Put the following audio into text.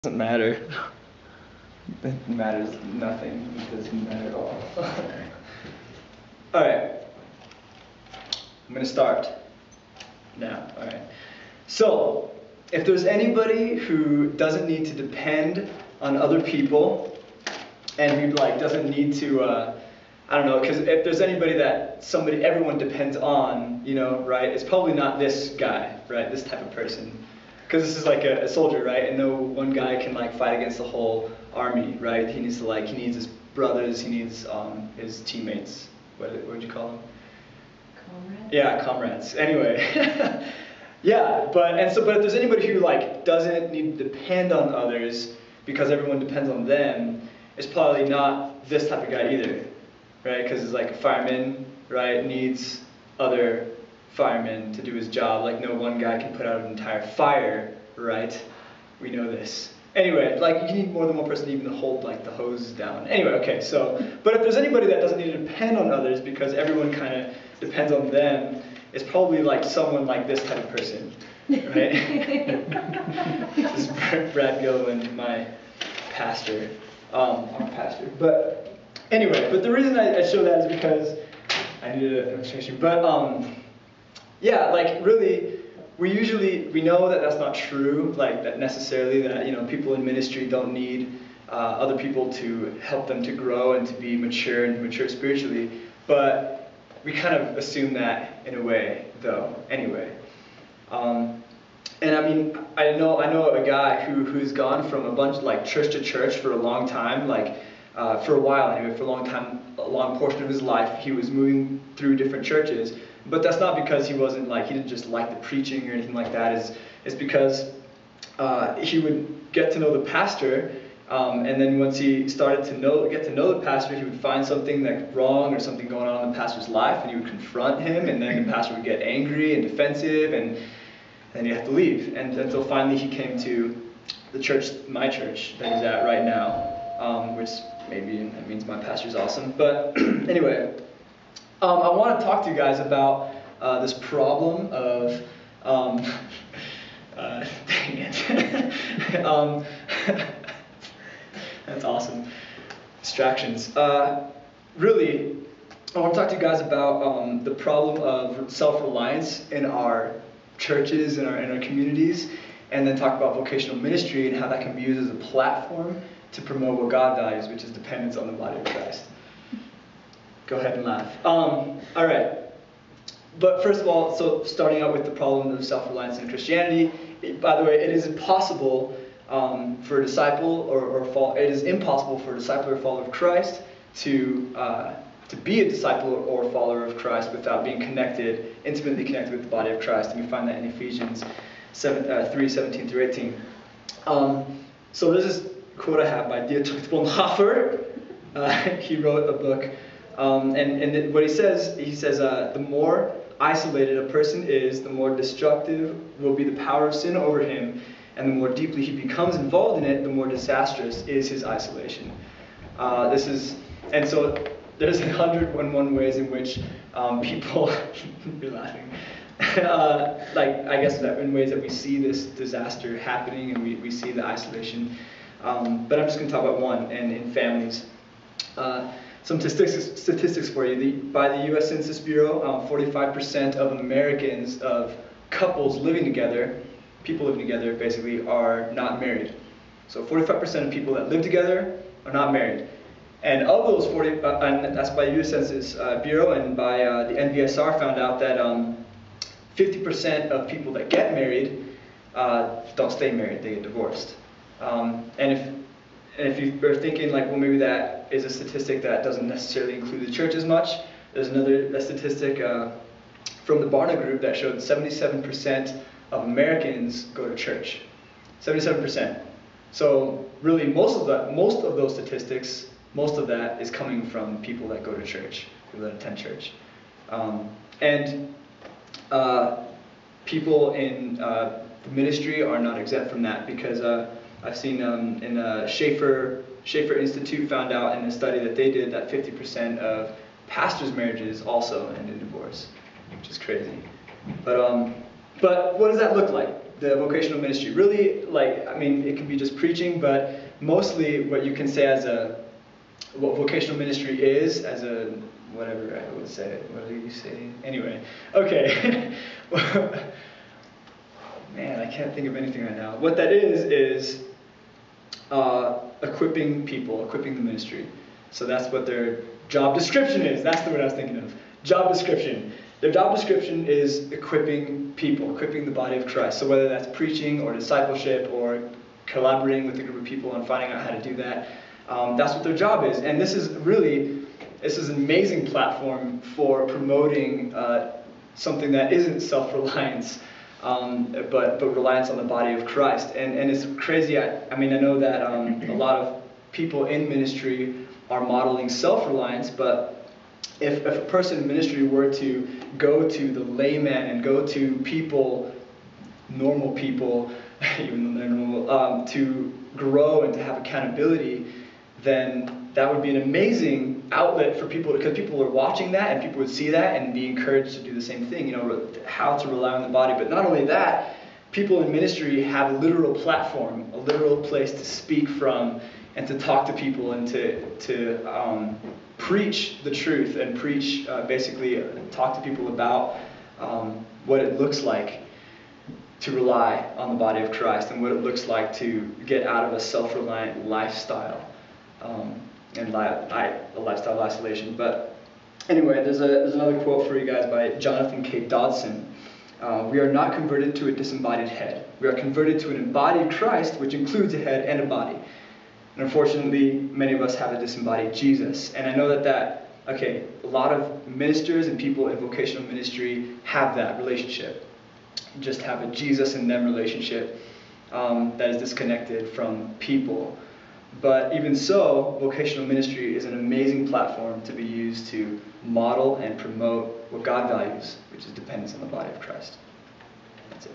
Doesn't matter. It matters nothing. It doesn't matter at all. Alright. I'm going to start now. Alright. So, if there's anybody who doesn't need to depend on other people, and who doesn't need to, I don't know, because if there's anybody that everyone depends on, right, it's probably not this guy, right, this type of person. Because this is like a soldier, right? And no one guy can fight against the whole army, right? He needs his brothers, he needs his teammates. What would you call them? Comrades? Yeah, comrades. Anyway, yeah. But if there's anybody who doesn't need to depend on others because everyone depends on them, it's probably not this type of guy either, right? Because it's like a fireman, right? Needs other firemen to do his job. No one guy can put out an entire fire, right? We know this. Anyway, you need more than one person to even hold the hose down. Anyway, okay, but if there's anybody that doesn't need to depend on others because everyone kind of depends on them, it's probably someone like this type of person, right? This is Brad Gilliland, my pastor, our pastor. But anyway, the reason I show that is because I needed an illustration. But yeah, really, we know that that's not true, that necessarily, that, people in ministry don't need other people to help them to grow and to be mature and mature spiritually, but we kind of assume that in a way, though, anyway. And I mean, I know a guy who's gone from a bunch, church to church for a long time, for a while anyway, for a long time, a long portion of his life, he was moving through different churches. But that's not because he didn't just like the preaching or anything like that. It's because he would get to know the pastor, and then once he started to get to know the pastor, he would find something wrong or something going on in the pastor's life, and he would confront him, and then the pastor would get angry and defensive, and then he'd have to leave. And until finally he came to the church, my church, that he's at right now, which maybe that means my pastor's awesome. But anyway. I want to talk to you guys about this problem of, dang it, that's awesome, distractions. Really, I want to talk to you guys about the problem of self-reliance in our churches, in our communities, and then talk about vocational ministry and how that can be used as a platform to promote what God values, which is dependence on the body of Christ. Go ahead and laugh. All right. But first of all, so starting out with the problem of self-reliance in Christianity, by the way, it is impossible for a disciple it is impossible for a disciple or follower of Christ to be a disciple or follower of Christ without being intimately connected with the body of Christ. And we find that in Ephesians 3:17 through 18. So there's this quote I have by Dietrich Bonhoeffer. He wrote a book. And what he says, the more isolated a person is, the more destructive will be the power of sin over him, and the more deeply he becomes involved in it, the more disastrous is his isolation. And so there's 101 ways in which people, you're laughing, I guess that in ways that we see this disaster happening and we see the isolation. But I'm just going to talk about one, and in families. Some statistics for you. By the U.S. Census Bureau, 45% of Americans, of couples living together, people living together basically, are not married. So 45% of people that live together are not married. And of those and that's by the U.S. Census Bureau, and by the NVSR found out that 50% of people that get married don't stay married, they get divorced. And if you are thinking well, maybe that is a statistic that doesn't necessarily include the church as much, there's another statistic from the Barna Group that showed 77% of Americans go to church. 77%. So really, most of those statistics, most of that is coming from people that go to church, people that attend church, and people in the ministry are not exempt from that, because I've seen in a Schaefer Institute found out in a study that they did that 50% of pastors' marriages also end in divorce, which is crazy. But what does that look like? the vocational ministry. Really, like, I mean, it can be just preaching, but mostly what you can say as what vocational ministry is, as a, whatever I would say, what do you say? Anyway, okay. Man, I can't think of anything right now. What that is equipping people, equipping the ministry. So that's what their job description is. That's the word I was thinking of. Job description. Their job description is equipping people, equipping the body of Christ. So whether that's preaching or discipleship or collaborating with a group of people and finding out how to do that, that's what their job is. And this is an amazing platform for promoting something that isn't self-reliance, but reliance on the body of Christ. And it's crazy. I mean, I know that a lot of people in ministry are modeling self-reliance, but if a person in ministry were to go to the layman and go to people, normal people, even though they're normal, to grow and to have accountability, then that would be an amazing outlet for people, because people are watching that and people would see that and be encouraged to do the same thing, how to rely on the body. But not only that, people in ministry have a literal platform, a literal place to speak from and to talk to people and to preach the truth and preach, basically talk to people about what it looks like to rely on the body of Christ and what it looks like to get out of a self-reliant lifestyle and a lifestyle of isolation. But anyway, there's another quote for you guys by Jonathan K. Dodson. We are not converted to a disembodied head. We are converted to an embodied Christ, which includes a head and a body. And unfortunately, many of us have a disembodied Jesus. And I know that a lot of ministers and people in vocational ministry have that relationship. Just have a Jesus and them relationship that is disconnected from people. But even so, vocational ministry is an amazing platform to be used to model and promote what God values, which is dependence on the body of Christ. That's it.